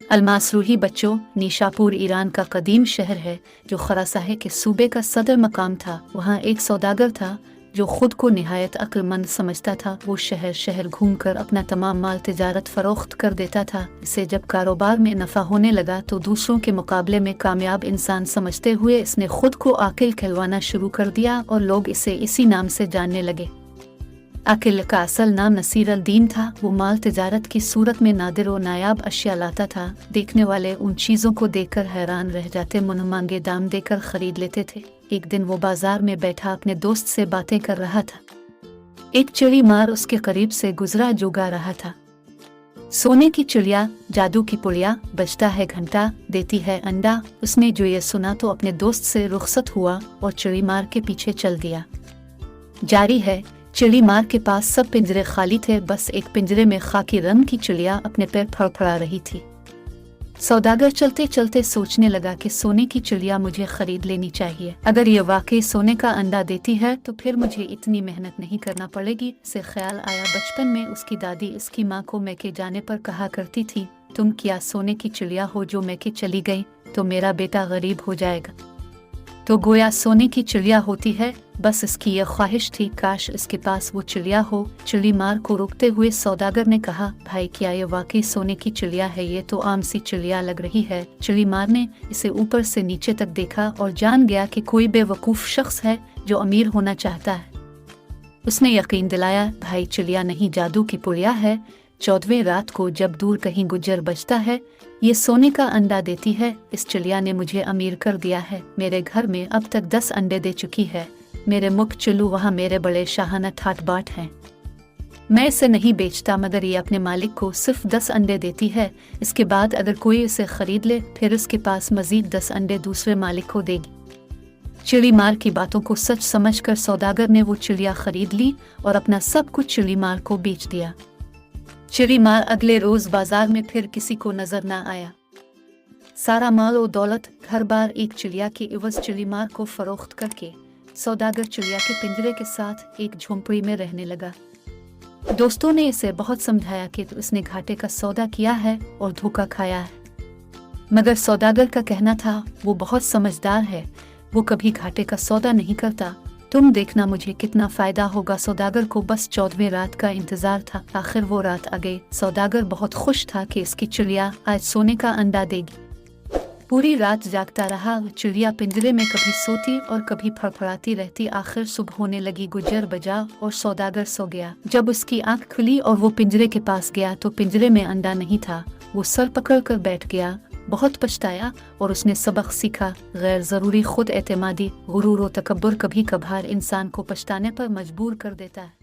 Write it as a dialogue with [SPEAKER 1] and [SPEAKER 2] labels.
[SPEAKER 1] अलमासरूही बच्चों, Nishapur Iran का कदीम शहर है जो खरासाहे के सूबे का सदर मकाम था। वहाँ एक सौदागर था जो खुद को निहायत अक्लमंद समझता था। वो शहर शहर घूमकर अपना तमाम माल तिजारत फरोख्त कर देता था। इसे जब कारोबार में नफ़ा होने लगा तो दूसरों के मुकाबले में कामयाब इंसान समझते हुए इसने खुद को आकिल कहलवाना शुरू कर दिया और लोग इसे इसी नाम से जानने लगे। आकिल का असल नाम नसीर अल दीन था। वो माल तिजारत की सूरत में नादिर और नायाब अशिया लाता था। देखने वाले उन चीज़ों को देखकर हैरान रह जाते, मुनमांगे दाम देकर खरीद लेते थे। एक दिन वो बाजार में बैठा अपने दोस्त से बातें कर रहा था। एक चिड़ी मार उसके करीब से गुजरा जो गा रहा था, सोने की चिड़िया, जादू की पुड़िया, बजता है घंटा, देती है अंडा। उसने जो ये सुना तो अपने दोस्त से रुखसत हुआ और चिड़ी मार के पीछे चल गया। जारी है, चिड़ी मार के पास सब पिंजरे खाली थे, बस एक पिंजरे में खाकी रंग की चिड़िया अपने पैर फड़फड़ा रही थी। सौदागर चलते चलते सोचने लगा कि सोने की चिड़िया मुझे खरीद लेनी चाहिए। अगर ये वाकई सोने का अंडा देती है तो फिर मुझे इतनी मेहनत नहीं करना पड़ेगी। से ख्याल आया। बचपन में उसकी दादी इसकी माँ को मैके जाने पर कहा करती थी, तुम क्या सोने की चिड़िया हो जो मैके चली गई तो मेरा बेटा गरीब हो जाएगा। तो गोया सोने की चिड़िया होती है। बस इसकी यह ख्वाहिश थी, काश इसके पास वो चिड़िया हो। चिड़ी मार को रोकते हुए सौदागर ने कहा, भाई क्या ये वाकई सोने की चिड़िया है? ये तो आम सी चिड़िया लग रही है। चिड़ी मार ने इसे ऊपर से नीचे तक देखा और जान गया कि कोई बेवकूफ़ शख्स है जो अमीर होना चाहता है। उसने यकीन दिलाया, भाई चिड़िया नहीं, जादू की पुड़िया है। 14वें रात को जब दूर कहीं गुज्जर बजता है, ये सोने का अंडा देती है। इस चिड़िया ने मुझे अमीर कर दिया है। मेरे घर में अब तक 10 अंडे दे चुकी है। मेरे मुख चुल्लू वहाँ मेरे बड़े शाहाना ठाट बाट हैं। मैं इसे नहीं बेचता, मगर ये अपने मालिक को सिर्फ 10 अंडे देती है। इसके बाद अगर कोई इसे खरीद ले फिर उसके पास मजीद 10 अंडे दूसरे मालिक को देगी। चिड़ी मार की बातों को सच समझकर सौदागर ने वो चिड़िया खरीद ली और अपना सब कुछ चिड़ी मार को बेच दिया। चिड़ी मार अगले रोज बाजार में फिर किसी को नजर न आया। सारा माल और दौलत घर बार एक चिड़िया के इवज चिड़ी मार को फरोख्त करके सौदागर चिड़िया के पिंजरे के साथ एक झोंपड़ी में रहने लगा। दोस्तों ने इसे बहुत समझाया कि उसने घाटे का सौदा किया है और धोखा खाया है, मगर सौदागर का कहना था वो बहुत समझदार है, वो कभी घाटे का सौदा नहीं करता। तुम देखना मुझे कितना फायदा होगा। सौदागर को बस 14वें रात का इंतजार था। आखिर वो रात आ गई। सौदागर बहुत खुश था कि इसकी चिड़िया आज सोने का अंडा देगी। पूरी रात जागता रहा। चिड़िया पिंजरे में कभी सोती और कभी फड़फड़ाती रहती। आखिर सुबह होने लगी, गुज्जर बजा और सौदागर सो गया। जब उसकी आंख खुली और वो पिंजरे के पास गया तो पिंजरे में अंडा नहीं था। वो सर पकड़ कर बैठ गया, बहुत पछताया और उसने सबक सीखा, गैर ज़रूरी खुद एतमादी, गुरूर और तकब्बुर कभी कभार इंसान को पछताने पर मजबूर कर देता है।